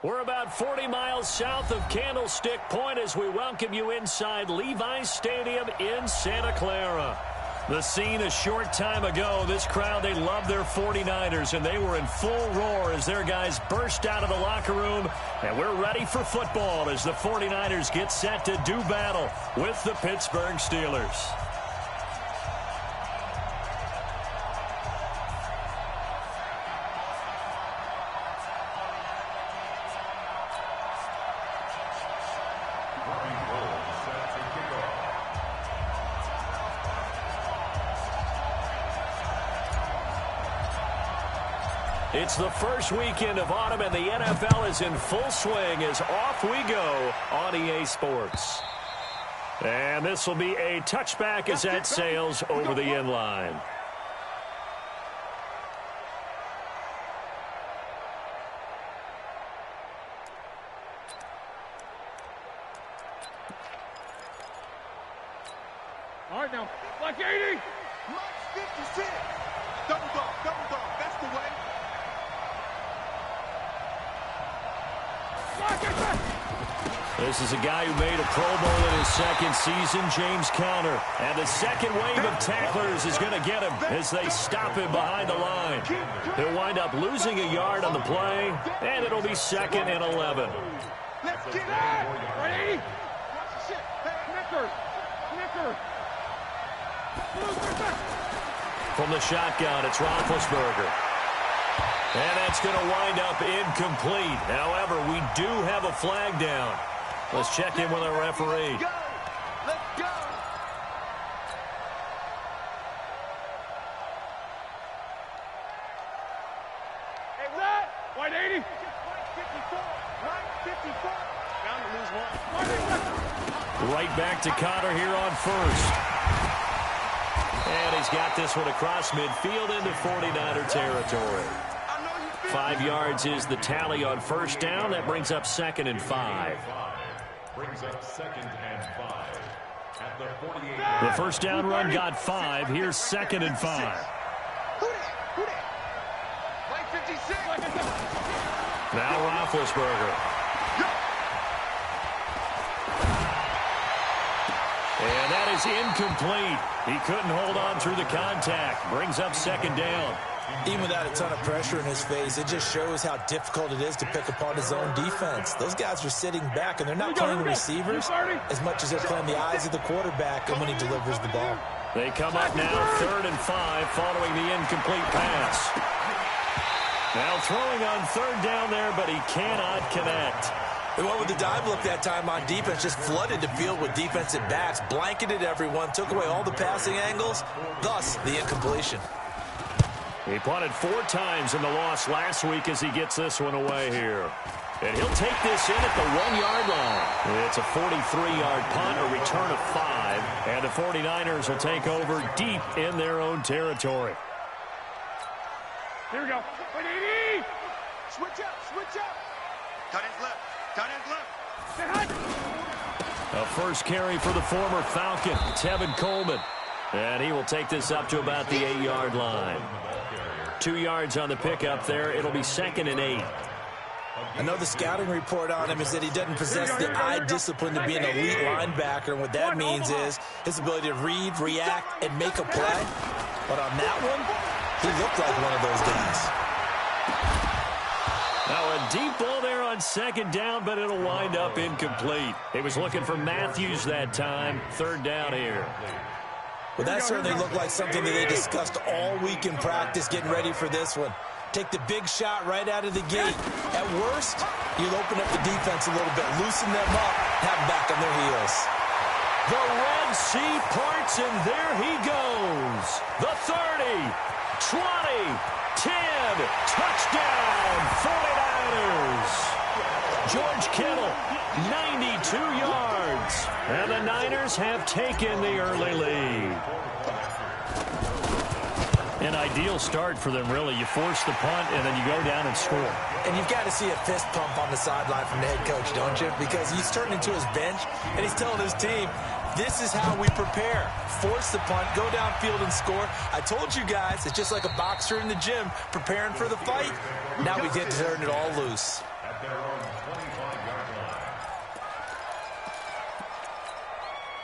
We're about 40 miles south of Candlestick Point as we welcome you inside Levi's Stadium in Santa Clara. The scene a short time ago, this crowd, they love their 49ers, and they were in full roar as their guys burst out of the locker room. And we're ready for football as the 49ers get set to do battle with the Pittsburgh Steelers. It's the first weekend of autumn, and the NFL is in full swing as off we go on EA Sports. And this will be a touchback as that sails over the end line. All right, now, like 80. Max 56. Double dog, that's the way. This is a guy who made a Pro Bowl in his second season, James Conner. And the second wave of tacklers is going to get him as they stop him behind the line. He'll wind up losing a yard on the play, and it'll be 2nd and 11. Let's get it. Ready? Knicker. From the shotgun, it's Roethlisberger. And that's going to wind up incomplete. However, we do have a flag down. Let's check in with our referee. Let's go. Hey, what? White 80. Right 54. Bound to lose one. Right back to Conner here on first. And he's got this one across midfield into 49er territory. 5 yards is the tally on first down. That brings up 2nd and 5. The first down run got 5. Here's 2nd and 5. Now Roethlisberger. And that is incomplete. He couldn't hold on through the contact. Brings up 2nd down. Even without a ton of pressure in his face, it just shows how difficult it is to pick apart his own defense. Those guys are sitting back, and they're not playing the receivers as much as they're playing the eyes of the quarterback and when he delivers the ball. They come up now 3rd and 5 following the incomplete pass. Now throwing on 3rd down there, but he cannot connect. They went with the dive look that time on defense, just flooded the field with defensive backs, blanketed everyone, took away all the passing angles, thus the incompletion. He punted 4 times in the loss last week as he gets this one away here. And he'll take this in at the 1-yard line. It's a 43-yard punt, a return of 5. And the 49ers will take over deep in their own territory. Here we go. 80. Switch up. Tight ends left. Get hot. A first carry for the former Falcon, Tevin Coleman. And he will take this up to about the 8-yard line. 2 yards on the pickup there. It'll be 2nd and 8. I know the scouting report on him is that he doesn't possess the eye discipline to be an elite linebacker, and what that means is his ability to read, react, and make a play. But on that one, he looked like one of those guys. Now a deep ball there on 2nd down, but it'll wind up incomplete. He was looking for Matthews that time. 3rd down here. Well, that certainly looked like something that they discussed all week in practice getting ready for this one. Take the big shot right out of the gate. At worst, you'll open up the defense a little bit, loosen them up, have them back on their heels. The Red Sea parts, and there he goes. The 30, 20, 10, touchdown, 49ers. George Kittle, 92 yards. And the Niners have taken the early lead. An ideal start for them, really. You force the punt, and then you go down and score. And you've got to see a fist pump on the sideline from the head coach, don't you? Because he's turned into his bench, and he's telling his team, this is how we prepare. Force the punt, go downfield and score. I told you guys, it's just like a boxer in the gym preparing for the fight. Now we get to turn it all loose.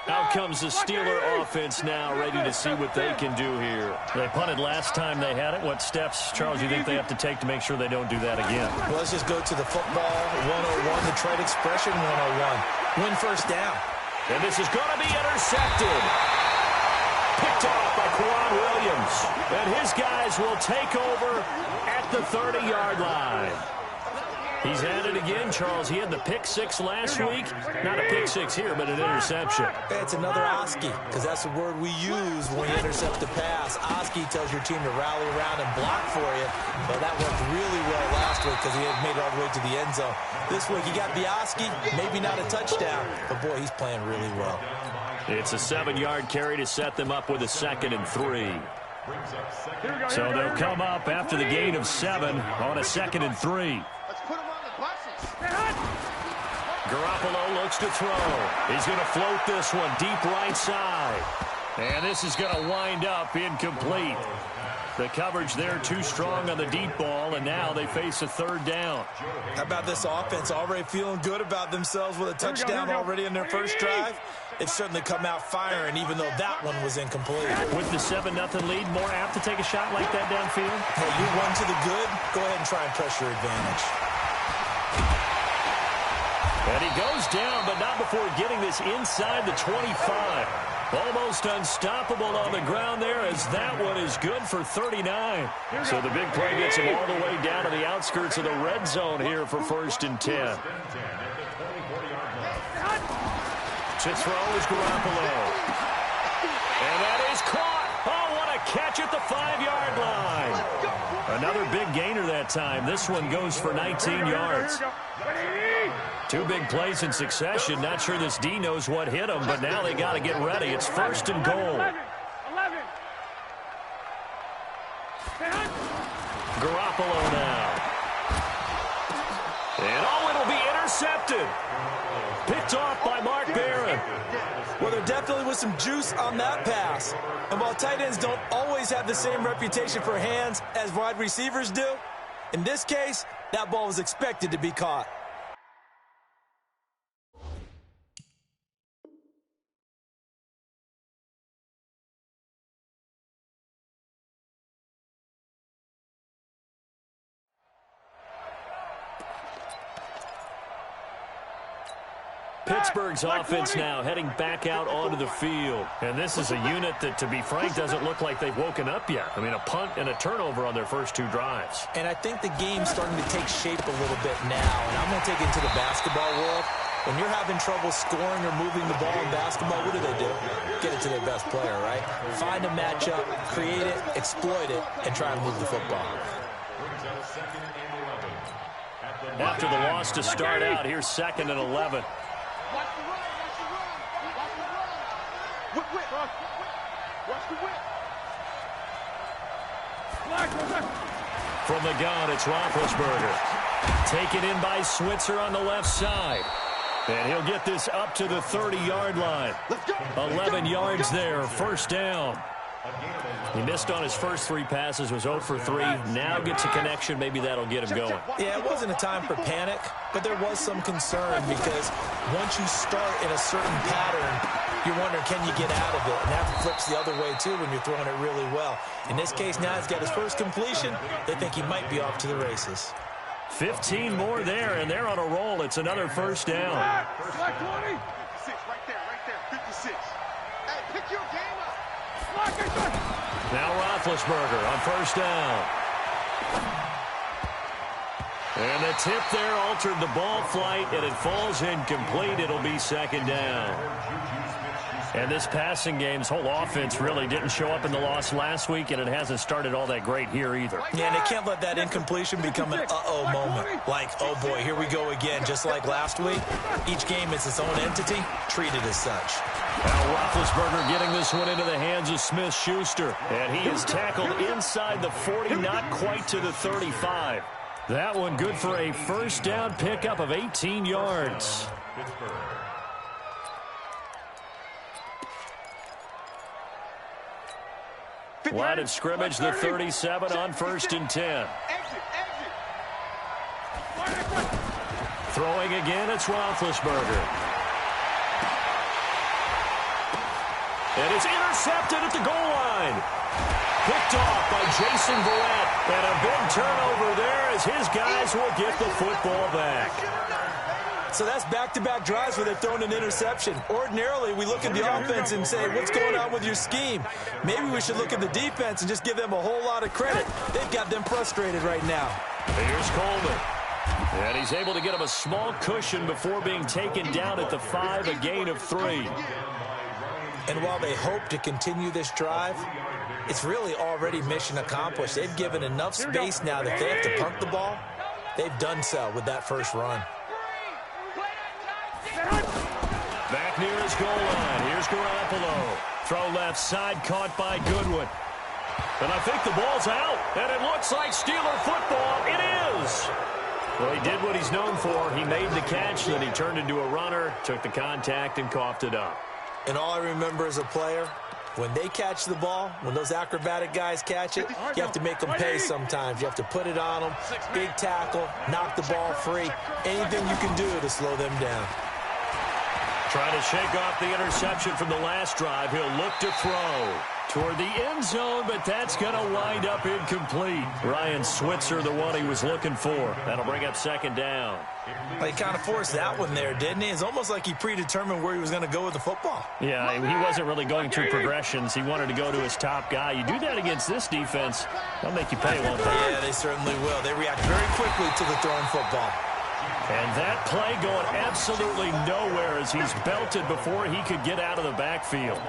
Out comes the Steeler offense now, ready to see what they can do here. They punted last time they had it. What steps, Charles, do you think they have to take to make sure they don't do that again? Well, let's just go to the football 101, the trade expression 101. Win first down. And this is going to be intercepted. Picked off by Quan Williams. And his guys will take over at the 30-yard line. He's had it again, Charles. He had the pick six last week. Not a pick six here, but an interception. It's another Oski, because that's the word we use when you intercept a pass. Oski tells your team to rally around and block for you. But that worked really well last week because he had made it all the way to the end zone. This week he got the Oski, maybe not a touchdown, but boy, he's playing really well. It's a 7-yard carry to set them up with a 2nd and 3. So they'll come up after the gain of 7 on a 2nd and 3. Garoppolo looks to throw. He's going to float this one deep right side. And this is going to wind up incomplete. The coverage there too strong on the deep ball, and now they face a 3rd down. How about this offense already feeling good about themselves with a touchdown already in their first drive? They've certainly come out firing, even though that one was incomplete. With the 7-0 lead, more apt to take a shot like that downfield? Hey, you run to the good, go ahead and try and press your advantage. And he goes down, but not before getting this inside the 25. Almost unstoppable on the ground there, as that one is good for 39. So the big play gets him all the way down to the outskirts of the red zone here for 1st and 10. To throw is Garoppolo. And that is caught. Oh, what a catch at the 5-yard line. Another big gainer that time. This one goes for 19 yards. 2 big plays in succession. Not sure this D knows what hit him, but now they got to get ready. It's 1st and goal. 11. Garoppolo now. And it'll be intercepted. Picked off by Mark Barron. Well, there definitely was some juice on that pass. And while tight ends don't always have the same reputation for hands as wide receivers do, in this case, that ball was expected to be caught. Pittsburgh's offense now heading back out onto the field. And this is a unit that, to be frank, doesn't look like they've woken up yet. I mean, a punt and a turnover on their first 2 drives. And I think the game's starting to take shape a little bit now. And I'm going to take it into the basketball world. When you're having trouble scoring or moving the ball in basketball, what do? Get it to their best player, right? Find a matchup, create it, exploit it, and try and move the football. After the loss to start out, here's 2nd and 11. From the gun, it's Roethlisberger. Taken in by Switzer on the left side. And he'll get this up to the 30-yard line. 11 yards there, 1st down. He missed on his first 3 passes, was 0 for 3. Now gets a connection. Maybe that'll get him going. Yeah, it wasn't a time for panic, but there was some concern because once you start in a certain pattern, you're wondering, can you get out of it? And that flips the other way, too, when you're throwing it really well. In this case, now he's got his first completion. They think he might be off to the races. 15 more there, and they're on a roll. It's another 1st down. 20. 56, right there, 56. Hey, pick your game up. Now Roethlisberger on 1st down. And the tip there altered the ball flight, and it falls incomplete. It'll be 2nd down. And this passing game's whole offense really didn't show up in the loss last week, and it hasn't started all that great here either. Yeah, and they can't let that incompletion become an uh-oh moment. Like, oh boy, here we go again. Just like last week, each game is its own entity, treated as such. Now Roethlisberger getting this one into the hands of Smith-Schuster. And he is tackled inside the 40, not quite to the 35. That one good for a 1st down pickup of 18 yards. Line of scrimmage, the 37 on 1st and 10. Throwing again, it's Roethlisberger. And it's intercepted at the goal line. Picked off by Jason Verrett. And a big turnover there as his guys will get the football back. So that's back-to-back drives where they've thrown an interception. Ordinarily, we look at the offense and say, what's going on with your scheme? Maybe we should look at the defense and just give them a whole lot of credit. They've got them frustrated right now. Here's Coleman. And he's able to get him a small cushion before being taken down at the 5, a gain of 3. And while they hope to continue this drive, it's really already mission accomplished. They've given enough space now that they have to punt the ball. They've done so with that first run. Back near his goal line. Here's Garoppolo. Throw left side, caught by Goodwin. And I think the ball's out. And it looks like Steeler football. It is. Well, he did what he's known for. He made the catch, then he turned into a runner, took the contact, and coughed it up. And all I remember as a player, when they catch the ball, when those acrobatic guys catch it, you have to make them pay sometimes. You have to put it on them, big tackle, knock the ball free, anything you can do to slow them down. Trying to shake off the interception from the last drive. He'll look to throw toward the end zone, but that's going to wind up incomplete. Ryan Switzer, the one he was looking for. That'll bring up second down. Well, he kind of forced that one there, didn't he? It's almost like he predetermined where he was going to go with the football. Yeah, he wasn't really going through progressions. He wanted to go to his top guy. You do that against this defense, they'll make you pay, won't they? Yeah, they certainly will. They react very quickly to the throwing football. And that play going absolutely nowhere as he's belted before he could get out of the backfield.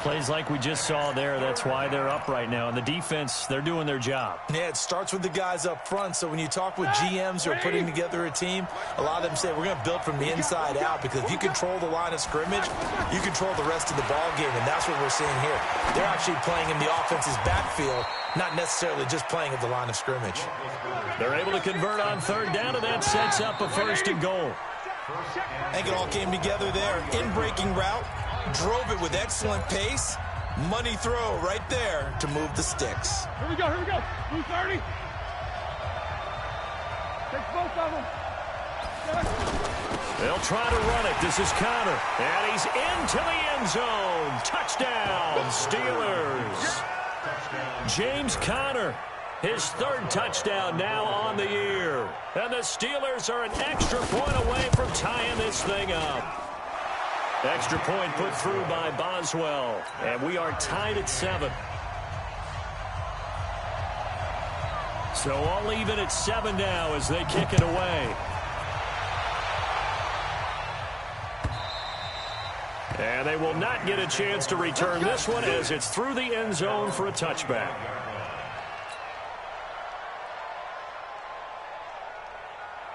Plays like we just saw there, that's why they're up right now. And the defense, they're doing their job. Yeah, it starts with the guys up front. So when you talk with GMs who are putting together a team, a lot of them say, we're going to build from the inside out, because if you control the line of scrimmage, you control the rest of the ball game, and that's what we're seeing here. They're actually playing in the offense's backfield, not necessarily just playing at the line of scrimmage. They're able to convert on third down, and that sets up a 1st and goal. I think it all came together there. In-breaking route, drove it with excellent pace. Money throw right there to move the sticks. Here we go, here we go. Blue 30. Take both of them. They'll try to run it. This is Conner. And he's into the end zone. Touchdown, Steelers. James Conner, his 3rd touchdown now on the year. And the Steelers are an extra point away from tying this thing up. Extra point put through by Boswell. And we are tied at 7. So all even at 7 now as they kick it away. And they will not get a chance to return this one as it's through the end zone for a touchback.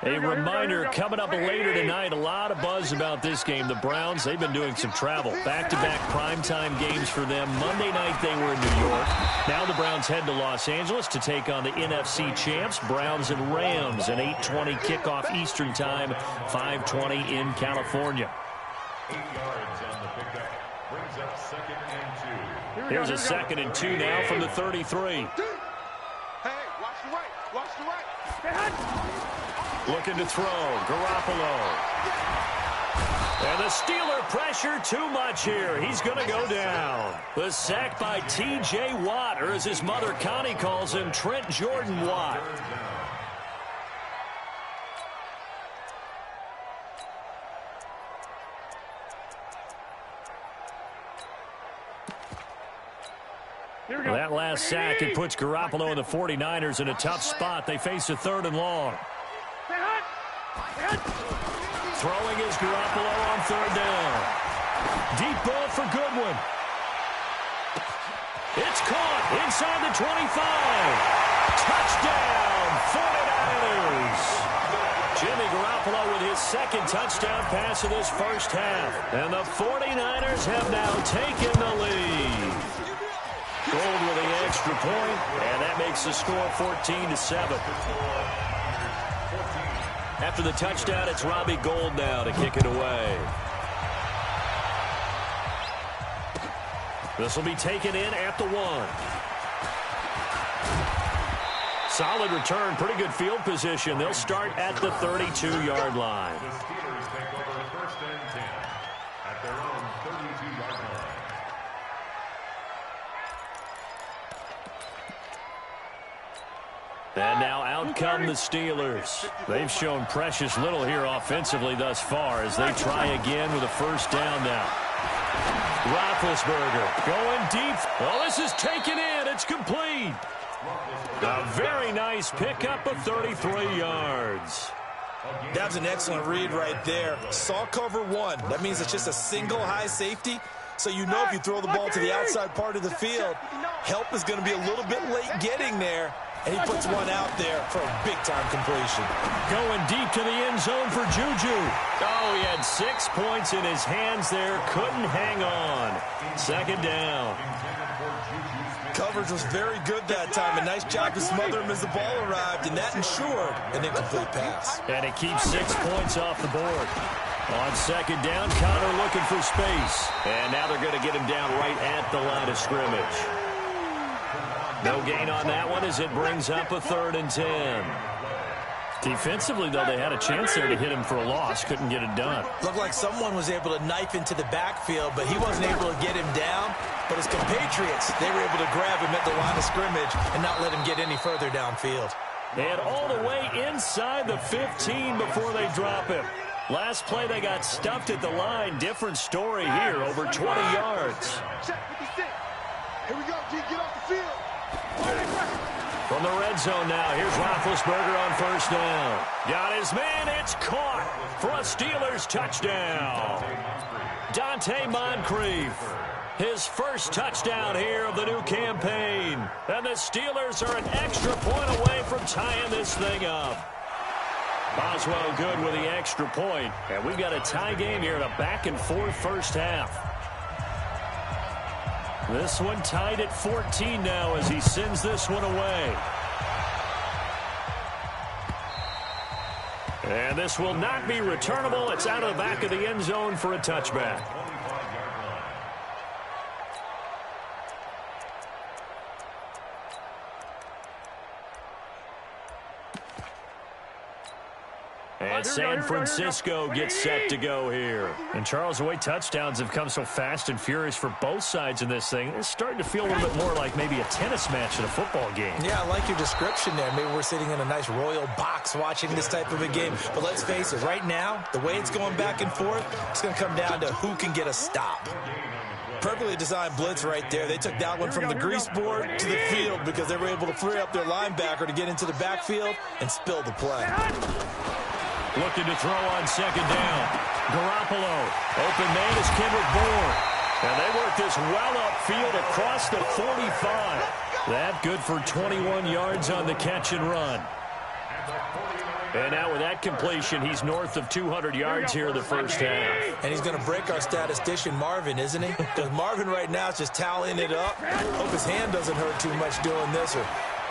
A reminder coming up later tonight, a lot of buzz about this game. The Browns, they've been doing some travel. Back-to-back primetime games for them. Monday night they were in New York. Now the Browns head to Los Angeles to take on the NFC champs, Browns and Rams. An 8:20 kickoff Eastern time, 5:20 in California. 8 yards on the pickup. Brings up 2nd and 2. Here's a 2nd and 2 now from the 33. Hey, watch the right. Watch the right. Looking to throw, Garoppolo. And the Steeler pressure too much here. He's going to go down. The sack by T.J. Watt, or as his mother Connie calls him, Trent Jordan Watt. Well, that last sack, it puts Garoppolo and the 49ers in a tough spot. They face a 3rd and long. Throwing is Garoppolo on 3rd down. Deep ball for Goodwin. It's caught inside the 25. Touchdown, 49ers. Jimmy Garoppolo with his 2nd touchdown pass of this first half. And the 49ers have now taken the lead. Gold with the extra point, and that makes the score 14-7. After the touchdown, it's Robbie Gould now to kick it away. This will be taken in at the 1. Solid return, pretty good field position. They'll start at the 32-yard line. The Steelers take over 1st and 10 at their own 32-yard line. And now out come the Steelers. They've shown precious little here offensively thus far as they try again with a first down now. Roethlisberger going deep. Oh, this is taken in. It's complete. A very nice pickup of 33 yards. That was an excellent read right there. Saw cover one. That means it's just a single high safety. So you know if you throw the ball to the outside part of the field, help is going to be a little bit late getting there. And he puts one out there for a big-time completion. Going deep to the end zone for Juju. Oh, he had 6 points in his hands there. Couldn't hang on. Second down. Coverage was very good that time. A nice job to smother him as the ball arrived, and that ensured an incomplete pass. And it keeps 6 points off the board. On second down, Connor looking for space. And now they're going to get him down right at the line of scrimmage. No gain on that one as it brings up a 3rd and 10. Defensively, though, they had a chance there to hit him for a loss. Couldn't get it done. Looked like someone was able to knife into the backfield, but he wasn't able to get him down. But his compatriots, they were able to grab him at the line of scrimmage and not let him get any further downfield. And all the way inside the 15 before they drop him. Last play, they got stuffed at the line. Different story here, over 20 yards. Check 56. Here we go, G. Get off the field. From the red zone now, here's Roethlisberger on first down. Got his man, it's caught for a Steelers touchdown. Dante Moncrief, his first touchdown here of the new campaign. And the Steelers are an extra point away from tying this thing up. Boswell good with the extra point. And we've got a tie game here in a back-and-forth first half. This one tied at 14 now as he sends this one away. And this will not be returnable. It's out of the back of the end zone for a touchback. And San Francisco gets set to go here. And Charles, the way touchdowns have come so fast and furious for both sides in this thing, it's starting to feel a little bit more like maybe a tennis match in a football game. Yeah, I like your description there. Maybe we're sitting in a nice royal box watching this type of a game. But let's face it, right now, the way it's going back and forth, it's going to come down to who can get a stop. Perfectly designed blitz right there. They took that one from the grease board to the field because they were able to free up their linebacker to get into the backfield and spill the play. Looking to throw on second down. Garoppolo. Open man is Kendrick Bourne. And they work this well upfield across the 45. That good for 21 yards on the catch and run. And now with that completion, he's north of 200 yards here in the first half. And he's going to break our statistician Marvin, isn't he? Because Marvin right now is just tallying it up. Hope his hand doesn't hurt too much doing this or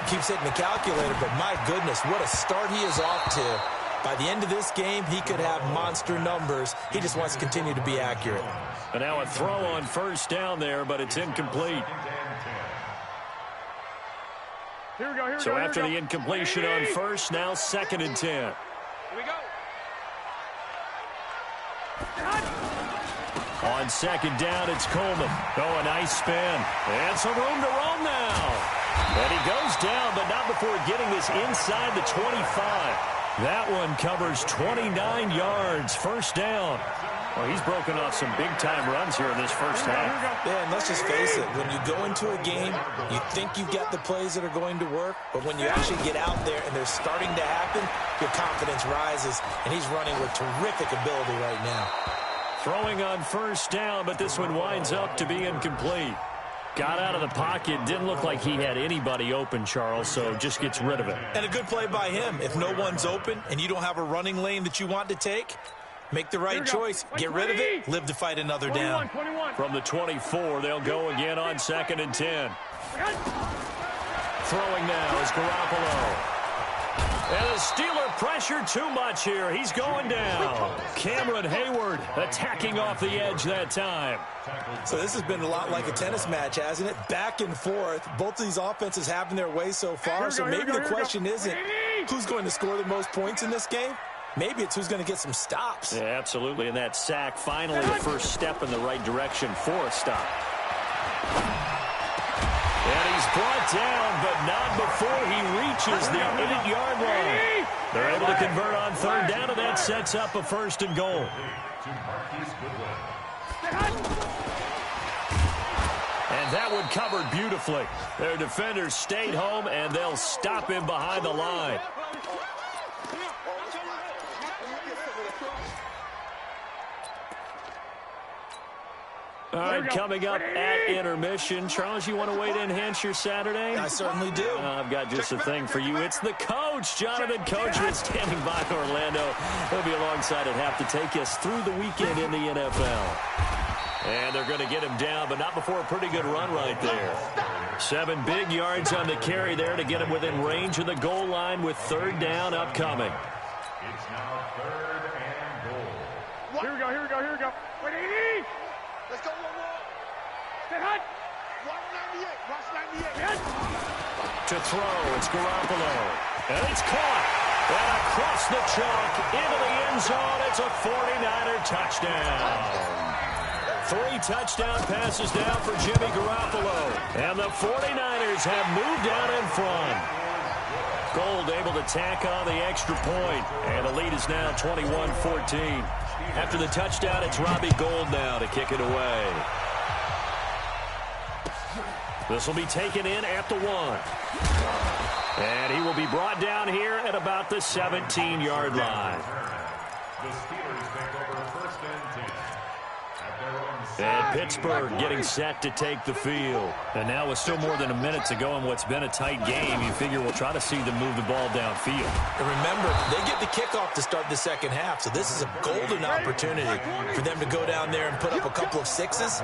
keeps hitting the calculator. But my goodness, what a start he is off to. By the end of this game, he could have monster numbers. He just wants to continue to be accurate. And now a throw on first down there, but it's incomplete. Here we go, so after the incompletion on first, now 2nd and 10. Here we go. On second down, it's Coleman. Oh, a nice spin. And some room to roam now. And he goes down, but not before getting this inside the 25. That one covers 29 yards. First down. Well, he's broken off some big-time runs here in this first half. Yeah, and let's just face it. When you go into a game, you think you've got the plays that are going to work, but when you actually get out there and they're starting to happen, your confidence rises, and he's running with terrific ability right now. Throwing on first down, but this one winds up to be incomplete. Got out of the pocket. Didn't look like he had anybody open, Charles, so just gets rid of it. And a good play by him. If no one's open and you don't have a running lane that you want to take, make the right choice. Get rid of it. Live to fight another down. From the 24, they'll go again on 2nd and 10. Throwing now is Garoppolo. And the Steeler pressure too much here. He's going down. Cameron Hayward attacking off the edge that time. So this has been a lot like a tennis match, hasn't it? Back and forth. Both of these offenses having their way so far. So maybe the question isn't who's going to score the most points in this game. Maybe it's who's going to get some stops. Yeah, absolutely. And that sack, finally the first step in the right direction for a stop. And he's brought down, but not before he reaches the 8-yard line. They're able to convert on third down, and that sets up a 1st and goal. And that one covered beautifully. Their defenders stayed home, and they'll stop him behind the line. All right, coming up at intermission. Charles, you want to wait to enhance your Saturday? I certainly do. I've got just a thing for you. It's the coach, Jonathan Coachman, standing by Orlando. He'll be alongside at half to take us through the weekend in the NFL. And they're going to get him down, but not before a pretty good run right there. 7 big yards on the carry there to get him within range of the goal line with 3rd down upcoming. It's now 3rd and goal. Here we go, here we go, here we go. Wait, 80! Let's go one more. Stay hot. Watch 98. Watch 98. Yes. To throw, it's Garoppolo. And it's caught. And across the chalk into the end zone. It's a 49er touchdown. 3 touchdown passes down for Jimmy Garoppolo. And the 49ers have moved out in front. Gold able to tack on the extra point. And the lead is now 21-14. After the touchdown, it's Robbie Gould now to kick it away. This will be taken in at the 1. And he will be brought down here at about the 17-yard line. The Steelers take over 1st and 10. And Pittsburgh getting set to take the field. And now with still more than a minute to go in what's been a tight game, you figure we'll try to see them move the ball downfield. And remember, they get the kickoff to start the second half, so this is a golden opportunity for them to go down there and put up a couple of 6s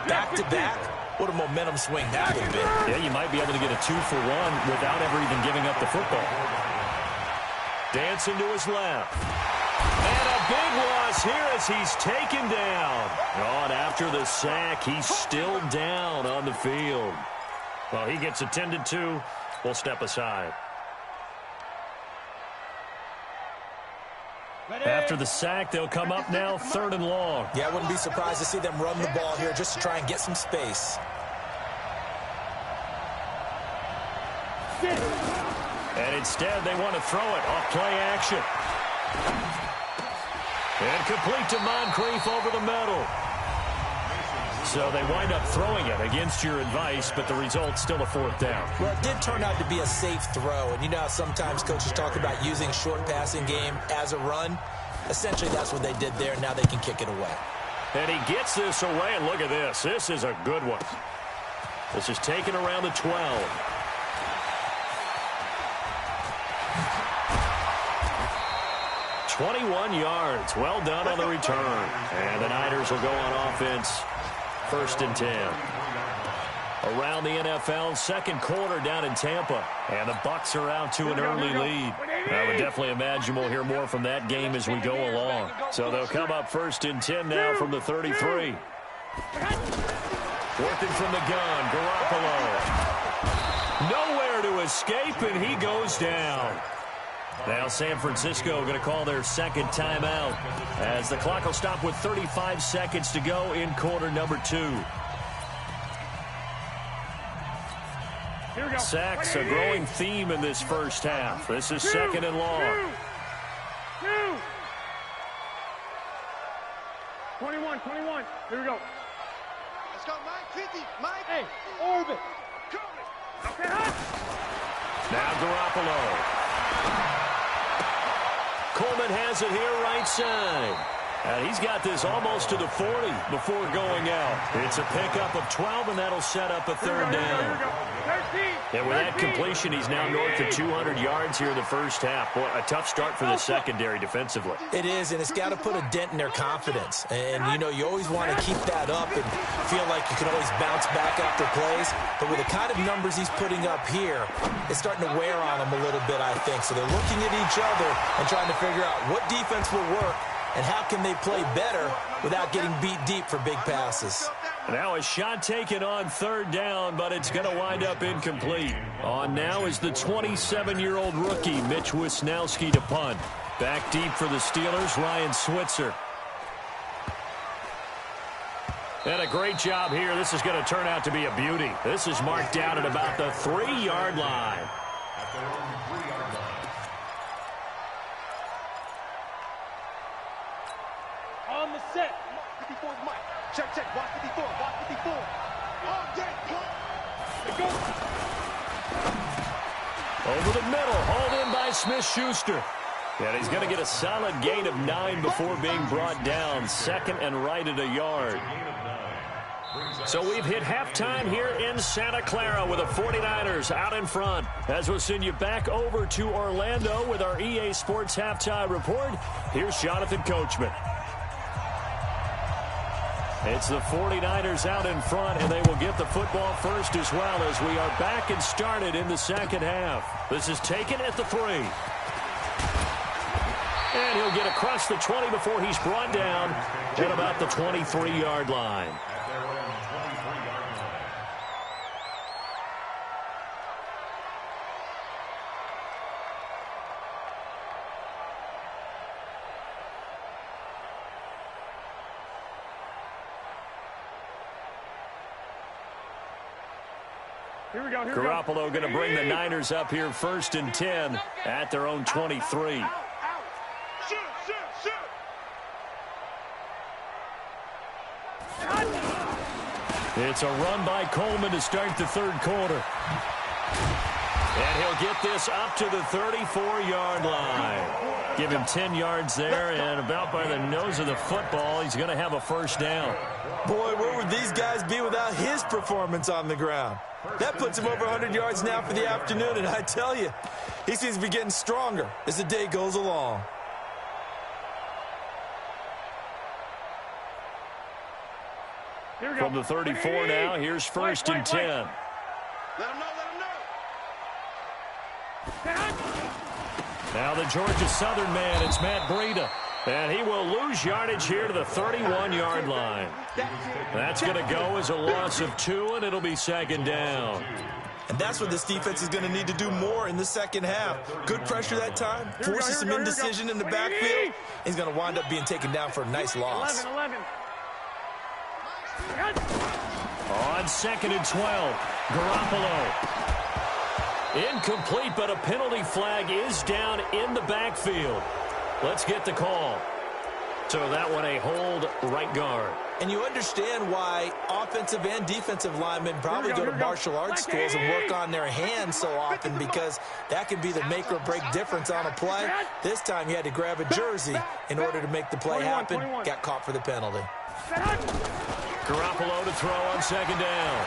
back-to-back. What a momentum swing that would be. Yeah, you might be able to get a 2-for-1 without ever even giving up the football. Dancing to his left. And a big loss here as he's taken down. And after the sack, he's still down on the field. Well, he gets attended to. We'll step aside. After the sack, they'll come up now 3rd and long. Yeah, I wouldn't be surprised to see them run the ball here just to try and get some space. And instead, they want to throw it off play action. And complete to Moncrief over the middle. So they wind up throwing it against your advice, but the result's still a 4th down. Well, it did turn out to be a safe throw. And you know how sometimes coaches talk about using a short passing game as a run? Essentially, that's what they did there. Now they can kick it away. And he gets this away, and look at this. This is a good one. This is taken around the 12. 21 yards. Well done on the return. And the Niners will go on offense. 1st and 10. Around the NFL, 2nd quarter down in Tampa. And the Bucs are out to an early lead. I would definitely imagine we'll hear more from that game as we go along. So they'll come up 1st and 10 now from the 33. Working from the gun, Garoppolo. Nowhere to escape, and he goes down. Now San Francisco going to call their 2nd timeout as the clock will stop with 35 seconds to go in quarter number 2. Sacks, a growing theme in this first half. This is 2nd and long. 21. Here we go. Let's go, Mike. 50. Mike. Hey, orbit. Okay, hot. Now Garoppolo. Coleman has it here right side. And he's got this almost to the 40 before going out. It's a pickup of 12, and that'll set up a 3rd down. And with that completion, he's now north of 200 yards here in the first half. Boy, a tough start for the secondary defensively. It is, and it's got to put a dent in their confidence. And, you know, you always want to keep that up and feel like you can always bounce back after plays. But with the kind of numbers he's putting up here, it's starting to wear on them a little bit, I think. So they're looking at each other and trying to figure out what defense will work and how can they play better without getting beat deep for big passes. Now a shot taken on 3rd down, but it's going to wind up incomplete. On now is the 27-year-old rookie, Mitch Wisnowski, to punt. Back deep for the Steelers, Ryan Switzer. And a great job here. This is going to turn out to be a beauty. This is marked down at about the 3-yard line. At their own 3-yard line. On the set. 54 is Mike. Check, check. Watch 54. Watch 54. All day, pull. It goes. Over the middle. Hauled in by Smith-Schuster. And he's going to get a solid gain of 9 before being brought down. Second and right at a yard. So we've hit halftime here in Santa Clara with the 49ers out in front. As we'll send you back over to Orlando with our EA Sports Halftime Report, here's Jonathan Coachman. It's the 49ers out in front, and they will get the football first as well as we are back and started in the second half. This is taken at the 3. And he'll get across the 20 before he's brought down at about the 23-yard line. At their own 23-yard line. Here we go. Here Garoppolo going to bring the Niners up here first and 10 at their own 23. Shoot, shoot, shoot. It's a run by Coleman to start the third quarter. And he'll get this up to the 34-yard line. Give him 10 yards there, and about by the nose of the football, he's going to have a first down. Boy, where would these guys be without his performance on the ground? That puts him over 100 yards now for the afternoon, and I tell you, he seems to be getting stronger as the day goes along. From the 34 now, here's first and 10. Let him know, let him know. Now the Georgia Southern man, it's Matt Breida. And he will lose yardage here to the 31-yard line. That's going to go as a loss of 2, and it'll be second down. And that's what this defense is going to need to do more in the second half. Good pressure that time, forces some indecision in the backfield. He's going to wind up being taken down for a nice loss. 11. On second and 12, Garoppolo. Incomplete, but a penalty flag is down in the backfield. Let's get the call. So that one a hold right guard. And you understand why offensive and defensive linemen probably go to martial arts schools and work on their hands so often, because that can be the make or break difference on a play. This time he had to grab a jersey in order to make the play happen. Got caught for the penalty. Garoppolo to throw on second down.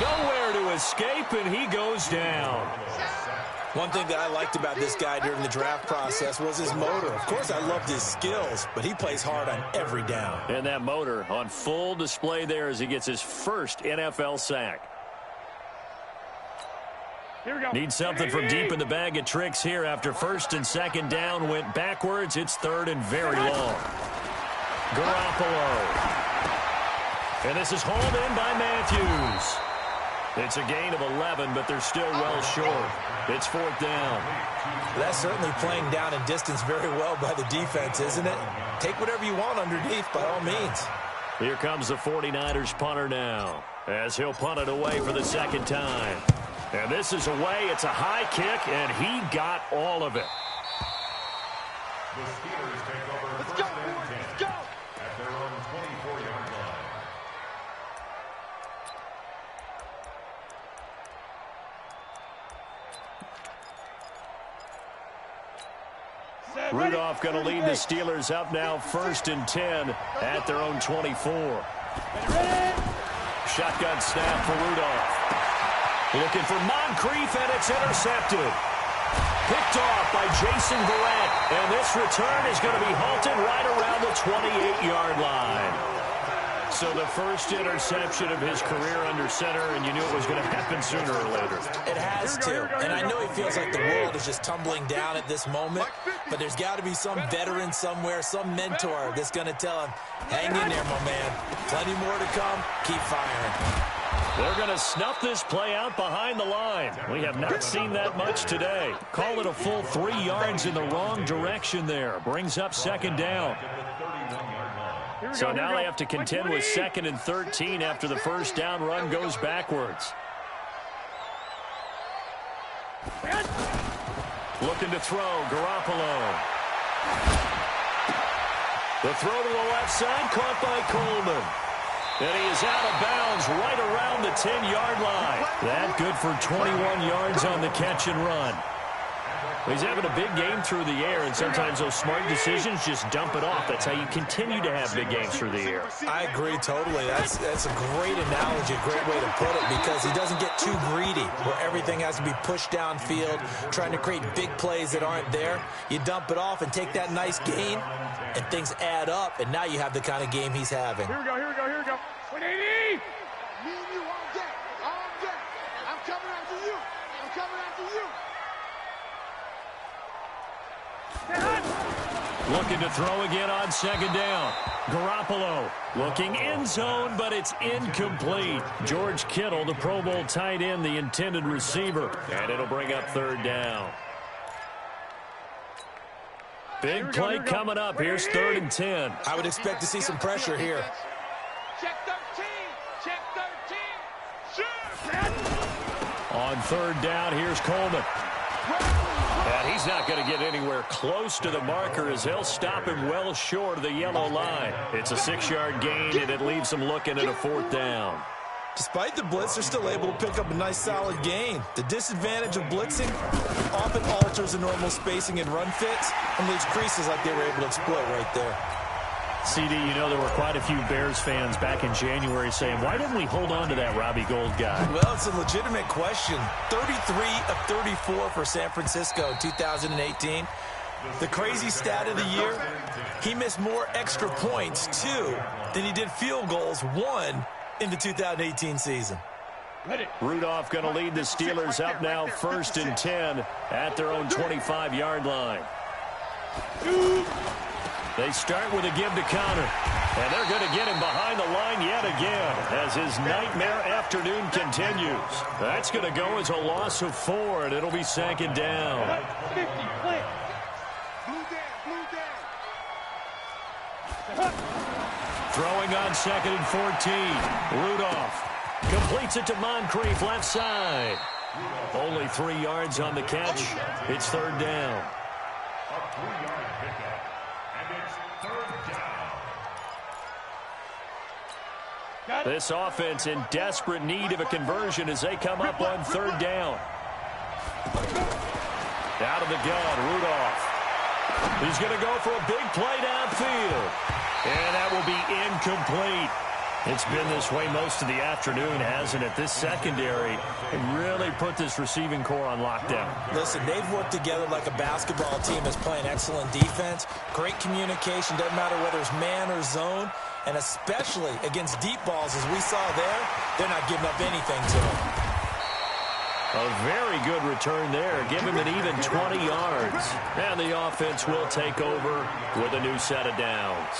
Nowhere to escape, and he goes down. One thing that I liked about this guy during the draft process was his motor. Of course, I loved his skills, but he plays hard on every down. And that motor on full display there as he gets his first NFL sack. Here we go. Need something from deep in the bag of tricks here after first and second down went backwards. It's third and very long. Garoppolo. And this is hauled in by Matthews. It's a gain of 11, but they're still well short. It's fourth down. That's certainly playing down and distance very well by the defense, isn't it? Take whatever you want underneath, by all means. Here comes the 49ers punter now, as he'll punt it away for the second time. And this is away. It's a high kick, and he got all of it. The Steelers take over first and 10 at their own 24-yard line. Rudolph going to lead the Steelers up now first and 10 at their own 24. Shotgun snap for Rudolph. Looking for Moncrief, and it's intercepted. Picked off by Jason Verrett, and this return is going to be halted right around the 28-yard line. So the first interception of his career under center, and you knew it was going to happen sooner or later. It has to, and I know he feels like the world is just tumbling down at this moment, but there's got to be some veteran somewhere, some mentor that's going to tell him, hang in there, my man. Plenty more to come. Keep firing. They're going to snuff this play out behind the line. We have not seen that much today. Call it a full 3 yards in the wrong direction there. Brings up second down. To the 31-yard line. So now they have to contend with 2nd and 13 after the first down run goes backwards. Looking to throw, Garoppolo. The throw to the left side, caught by Coleman. And he is out of bounds right around the 10-yard line. That good for 21 yards on the catch and run. He's having a big game through the air, and sometimes those smart decisions just dump it off. That's how you continue to have big games through the air. I agree totally. That's a great analogy, a great way to put it, because he doesn't get too greedy where everything has to be pushed downfield, trying to create big plays that aren't there. You dump it off and take that nice gain, and things add up, and now you have the kind of game he's having. Here we go, here we go, here we go. 180! Me and you all day, all day. I'm coming after you. I'm coming after you. Looking to throw again on 2nd down. Garoppolo looking end zone, but it's incomplete. George Kittle, the Pro Bowl tight end, the intended receiver. And it'll bring up 3rd down. Big play coming up. Here's 3rd and 10. I would expect to see some pressure here. Check 13. Check 13. Shoot. On 3rd down, here's Coleman. And he's not going to get anywhere close to the marker as they'll stop him well short of the yellow line. It's a 6-yard gain, and it leaves them looking at a 4th down. Despite the blitz, they're still able to pick up a nice, solid gain. The disadvantage of blitzing often alters the normal spacing and run fits and leaves creases like they were able to exploit right there. CD, you know there were quite a few Bears fans back in January saying, why didn't we hold on to that Robbie Gould guy? Well, it's a legitimate question. 33 of 34 for San Francisco in 2018. The crazy stat of the year, he missed more extra points, 2, than he did field goals, 1, in the 2018 season. Rudolph going to lead the Steelers up now 1st and 10 at their own 25-yard line. They start with a give to Connor, and they're going to get him behind the line yet again as his nightmare afternoon continues. That's going to go as a loss of 4, and it'll be 2nd down. 50, clear. Blue down. Throwing on 2nd and 14. Rudolph completes it to Moncrief left side. Only 3 yards on the catch. It's 3rd down. A 3-yard pickup, and it's 3rd down. This offense in desperate need of a conversion as they come up on 3rd down. Out of the gun, Rudolph. He's going to go for a big play downfield. And that will be incomplete. It's been this way most of the afternoon, hasn't it? This secondary really put this receiving core on lockdown. Listen, they've worked together like a basketball team that's playing excellent defense. Great communication, doesn't matter whether it's man or zone. And especially against deep balls, as we saw there, they're not giving up anything to them. A very good return there. Give him an even 20 yards. And the offense will take over with a new set of downs.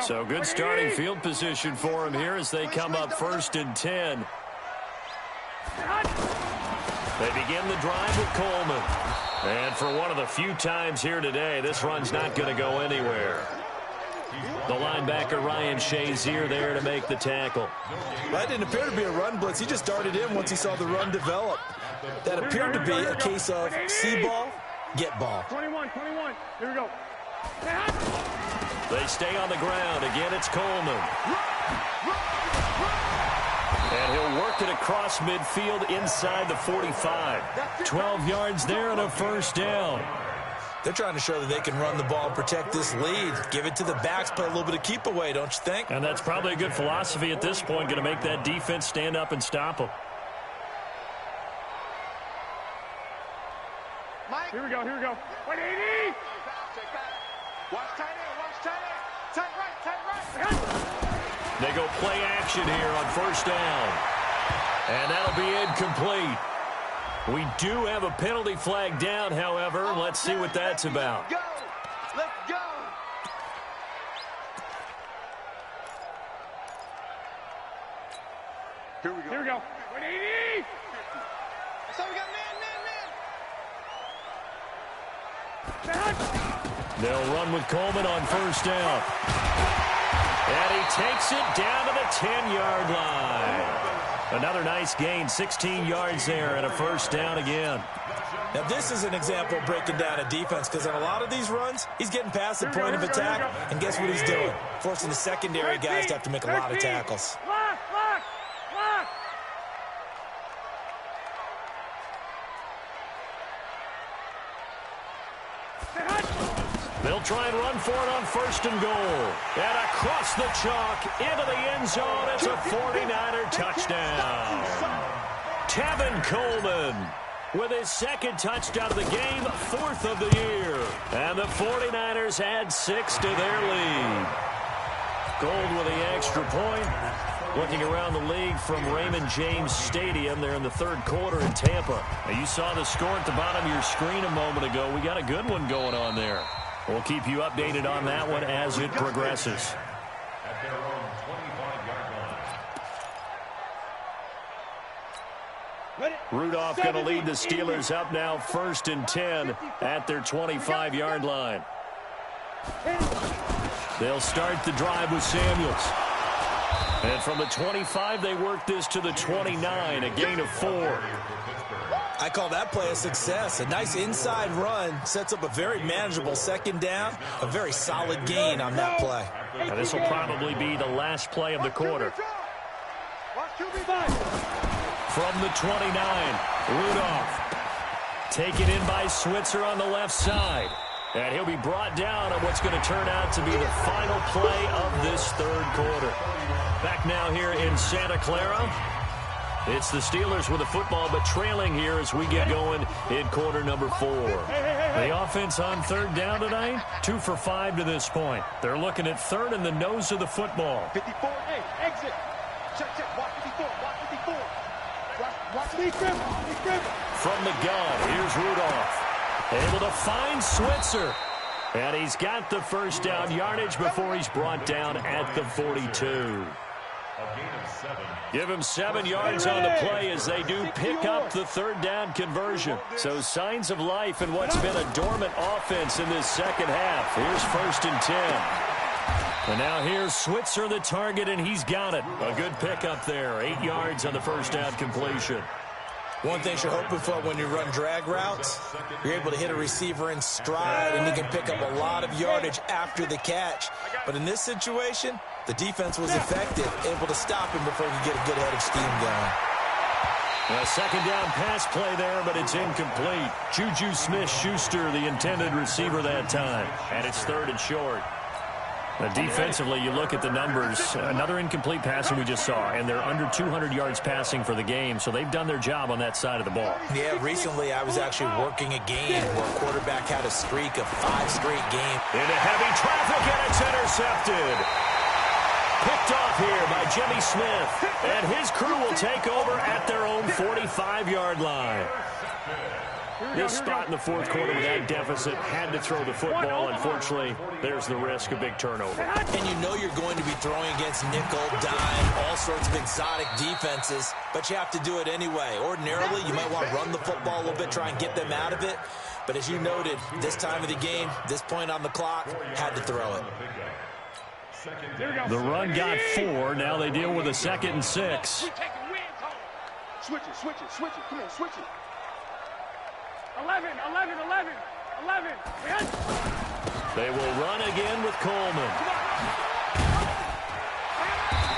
So good starting field position for him here as they come up 1st and 10. They begin the drive with Coleman. And for one of the few times here today, this run's not going to go anywhere. The linebacker, Ryan Shazier, there to make the tackle. That didn't appear to be a run blitz. He just darted in once he saw the run develop. That appeared to be a case of see ball, get ball. 21. Here we go. They stay on the ground. Again, it's Coleman. And he'll work it across midfield inside the 45. 12 yards there and a 1st down. They're trying to show that they can run the ball and protect this lead. Give it to the backs, play a little bit of keep away, don't you think? And that's probably a good philosophy at this point, going to make that defense stand up and stop them. Mike. Here we go. 180. Watch tight end. Tight right. They go play action here on 1st down. And that'll be incomplete. We do have a penalty flag down, however. Let's see what that's about. Let's go. Here we go. 180. So we got man. They'll run with Coleman on first down. And he takes it down to the 10-yard line. Another nice gain, 16 yards there, and a first down again. Now, this is an example of breaking down a defense, because on a lot of these runs, he's getting past the point of attack, and guess what he's doing? Forcing the secondary guys to have to make a lot of tackles. They'll try and run for it on first and goal. And across the chalk into the end zone. It's a 49er touchdown. Tevin Coleman with his second touchdown of the game, fourth of the year. And the 49ers add 6 to their lead. Gold with the extra point. Looking around the league from Raymond James Stadium there in the third quarter in Tampa. Now, you saw the score at the bottom of your screen a moment ago. We got a good one going on there. We'll keep you updated on that one as it progresses. At their own 25-yard line. Rudolph going to lead the Steelers up now, 1st and 10 at their 25-yard line. They'll start the drive with Samuels. And from the 25, they work this to the 29, a gain of 4. I call that play a success. A nice inside run sets up a very manageable second down, a very solid gain on that play. Now, this will probably be the last play of the quarter. From the 29, Rudolph taken in by Switzer on the left side. And he'll be brought down on what's going to turn out to be the final play of this third quarter. Back now here in Santa Clara. It's the Steelers with the football, but trailing here as we get going in quarter number 4. The offense on third down tonight, 2 for 5 to this point. They're looking at third in the nose of the football. 54, exit. Check, watch 54, watch 54. Watch Lee Griffin. From the gun, here's Rudolph. Able to find Switzer. And he's got the first down yardage before he's brought down at the 42. A gain of 7. Give him 7 yards on the play as they do pick up the third down conversion. So signs of life in what's been a dormant offense in this second half. Here's 1st and 10. And now here's Switzer, the target, and he's got it. A good pickup there. 8 yards on the first down completion. One thing you're hoping for when you run drag routes, you're able to hit a receiver in stride, and you can pick up a lot of yardage after the catch. But in this situation, the defense was effective, able to stop him before he could get a good head of steam going. A second down pass play there, but it's incomplete. Juju Smith-Schuster, the intended receiver that time. And it's 3rd and short. Defensively, you look at the numbers. Another incomplete pass that we just saw, and they're under 200 yards passing for the game, so they've done their job on that side of the ball. Yeah, recently I was actually working a game where a quarterback had a streak of 5 straight games. Into heavy traffic, and it's intercepted. Picked off here by Jimmy Smith, and his crew will take over at their own 45-yard line. This spot in the fourth quarter with that deficit had to throw the football. Unfortunately, there's the risk of big turnover. And you know you're going to be throwing against nickel, dime, all sorts of exotic defenses, but you have to do it anyway. Ordinarily, you might want to run the football a little bit, try and get them out of it. But as you noted, this time of the game, this point on the clock, had to throw it. The run got 4. Now they deal with a 2nd and 6. Switch it. Come on, switch it. 11. They will run again with Coleman.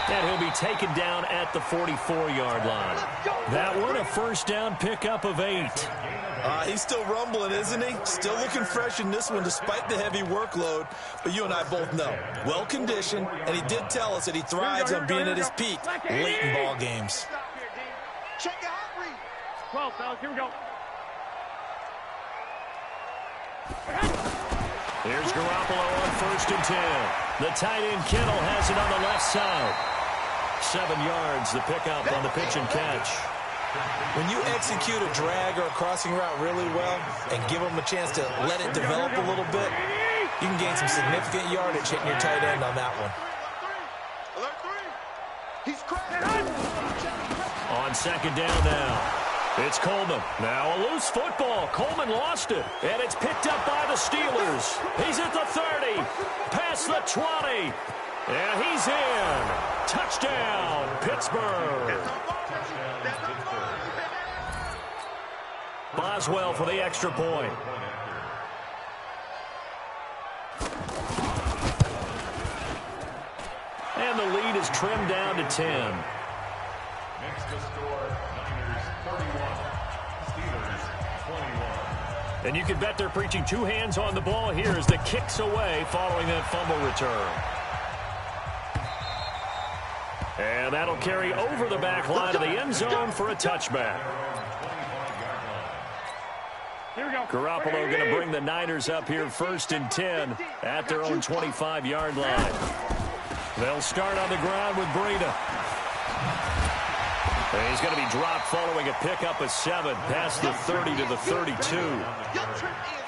And he'll be taken down at the 44-yard line. That one, a first down pickup of 8. He's still rumbling, isn't he? Still looking fresh in this one despite the heavy workload. But you and I both know, well-conditioned, and he did tell us that he thrives on being at his peak late in ball games. Check your heart rate. 12, fellas, here we go. Here's Garoppolo on 1st and 10. The tight end Kittle has it on the left side. 7 yards, the pickup on the pitch and catch. When you execute a drag or a crossing route really well and give them a chance to let it develop a little bit, you can gain some significant yardage hitting your tight end on that one. He's cracked. On 2nd down now. It's Coleman. Now a loose football. Coleman lost it. And it's picked up by the Steelers. He's at the 30. Past the 20. And he's in. Touchdown, Pittsburgh. Boswell for the extra point. And the lead is trimmed down to 10. Next to score, Niners 31, Steelers 21. And you can bet they're preaching two hands on the ball here as the kick's away following that fumble return. And that'll carry over the back line of the end zone for a touchback. Garoppolo going to bring the Niners up here 1st and 10 at their own 25-yard line. They'll start on the ground with Breida. And he's going to be dropped following a pickup of 7 past the 30 to the 32.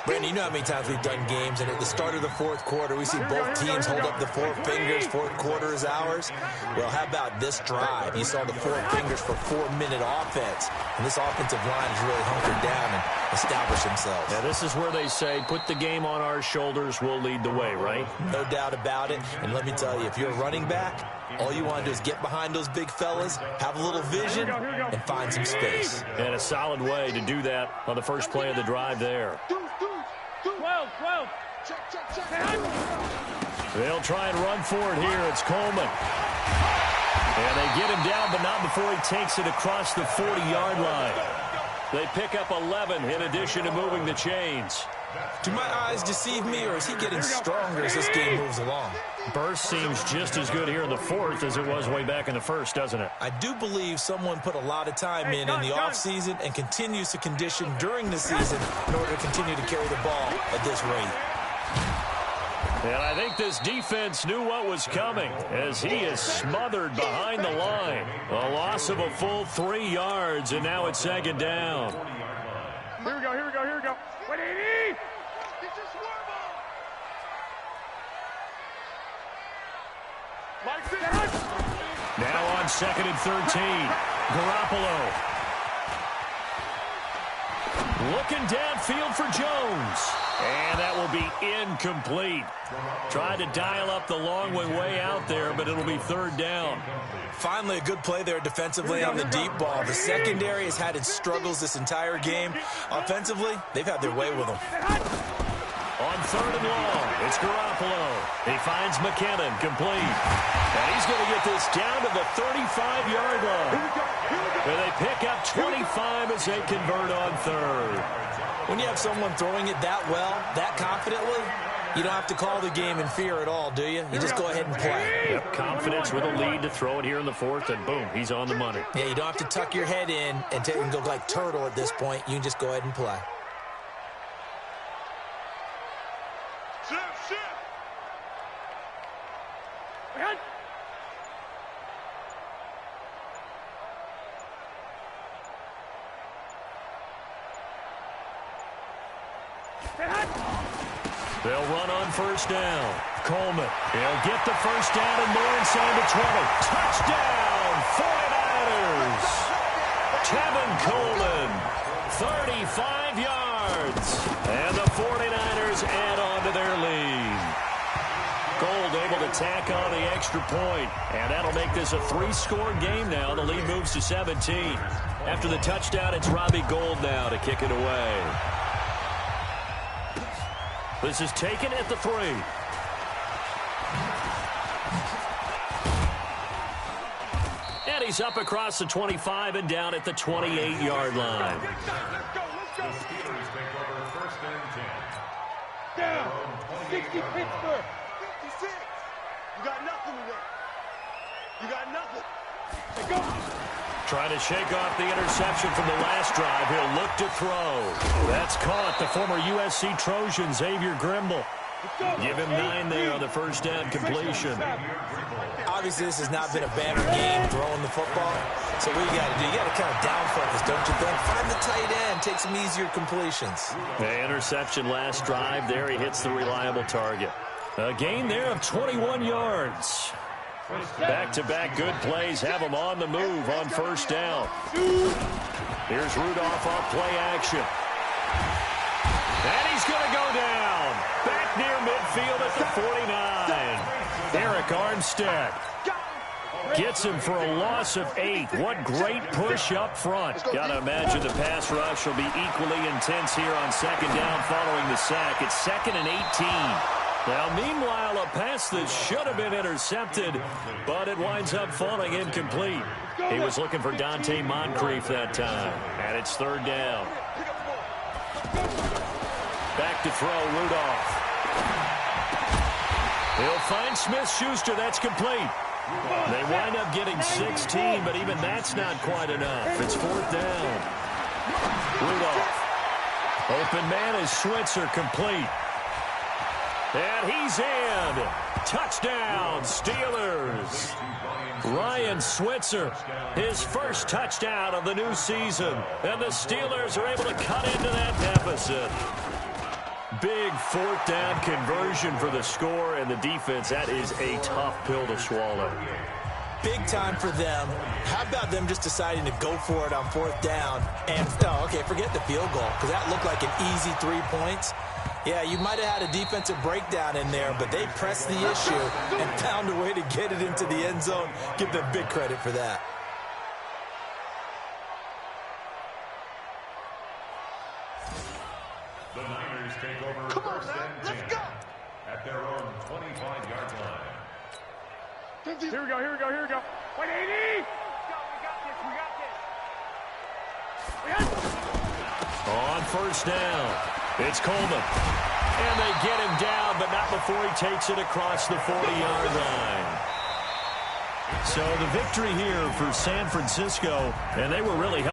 Brandon, you know how many times we've done games, and at the start of the fourth quarter, we see both teams hold up the 4 fingers, fourth quarter is ours. Well, how about this drive? You saw the 4 fingers for 4-minute offense, and this offensive line has really hunkered down and established themselves. Yeah, this is where they say, put the game on our shoulders, we'll lead the way, right? No doubt about it, and let me tell you, if you're a running back, all you want to do is get behind those big fellas, have a little vision, and find some space. And a solid way to do that on the first play of the drive there. 12. They'll try and run for it here. It's Coleman. And they get him down, but not before he takes it across the 40-yard line. They pick up 11 in addition to moving the chains. Do my eyes deceive me, or is he getting stronger as this game moves along? Burst seems just as good here in the fourth as it was way back in the first, doesn't it? I do believe someone put a lot of time in the offseason and continues to condition during the season in order to continue to carry the ball at this rate. And I think this defense knew what was coming as he is smothered behind the line. A loss of a full 3 yards, and now it's 2nd down. Here we go. 180! Now on 2nd and 13. Garoppolo. Looking downfield for Jones. And that will be incomplete. Tried to dial up the long way out there, but it'll be 3rd down. Finally, a good play there defensively on the deep ball. The secondary has had its struggles this entire game. Offensively, they've had their way with them. On 3rd and long, it's Garoppolo. He finds McKinnon, complete. And he's going to get this down to the 35-yard line. And they pick up 25 as they convert on 3rd. When you have someone throwing it that well, that confidently, you don't have to call the game in fear at all, do you? You just go ahead and play. Yep, confidence with a lead to throw it here in the 4th, and boom, he's on the money. Yeah, you don't have to tuck your head in and go like turtle at this point. You can just go ahead and play. They'll run on 1st down. Coleman. He'll get the 1st down and more inside the 20. Touchdown, 49ers. Tevin Coleman, 35 yards. And the 49ers add on to their lead. Gold able to tack on the extra point. And that'll make this a 3-score game now. The lead moves to 17. After the touchdown, it's Robbie Gould now to kick it away. This is taken at the 3. And he's up across the 25 and down at the 28-yard line. Let's go. The Steelers take over 1st and 10. Down. 60 Pittsburgh. 56. You got nothing today. You got nothing. Let's go. Trying to shake off the interception from the last drive. He'll look to throw. That's caught. The former USC Trojan, Xavier Grimble. Give him 9 there on the 1st down completion. Obviously, this has not been a banner game throwing the football. So what you got to do, you got to kind of down focus, don't you think? Find the tight end, take some easier completions. The interception last drive there. He hits the reliable target. A gain there of 21 yards. Back-to-back good plays have him on the move on 1st down. Here's Rudolph off play action. And he's going to go down. Back near midfield at the 49. Eric Armstead gets him for a loss of 8. What great push up front. Got to imagine the pass rush will be equally intense here on second down following the sack. It's 2nd and 18. Now, meanwhile, a pass that should have been intercepted, but it winds up falling incomplete. He was looking for Dante Moncrief that time, and it's 3rd down. Back to throw, Rudolph. He'll find Smith-Schuster. That's complete. They wind up getting 16, but even that's not quite enough. It's 4th down. Rudolph. Open man is Switzer, complete. And he's in. Touchdown, Steelers. Ryan Switzer, his first touchdown of the new season. And the Steelers are able to cut into that deficit. Big 4th down conversion for the score, and the defense, that is a tough pill to swallow. Big time for them. How about them just deciding to go for it on 4th down? And, okay, forget the field goal, because that looked like an easy 3 points. Yeah, you might have had a defensive breakdown in there, but they pressed the issue and found a way to get it into the end zone. Give them big credit for that. The Niners take over first and 10 at their own 25-yard line. Here we go, here we go, here we go. 180! We got this. On 1st down, it's Coleman. And they get him down, but not before he takes it across the 40-yard line. So the victory here for San Francisco, and they were really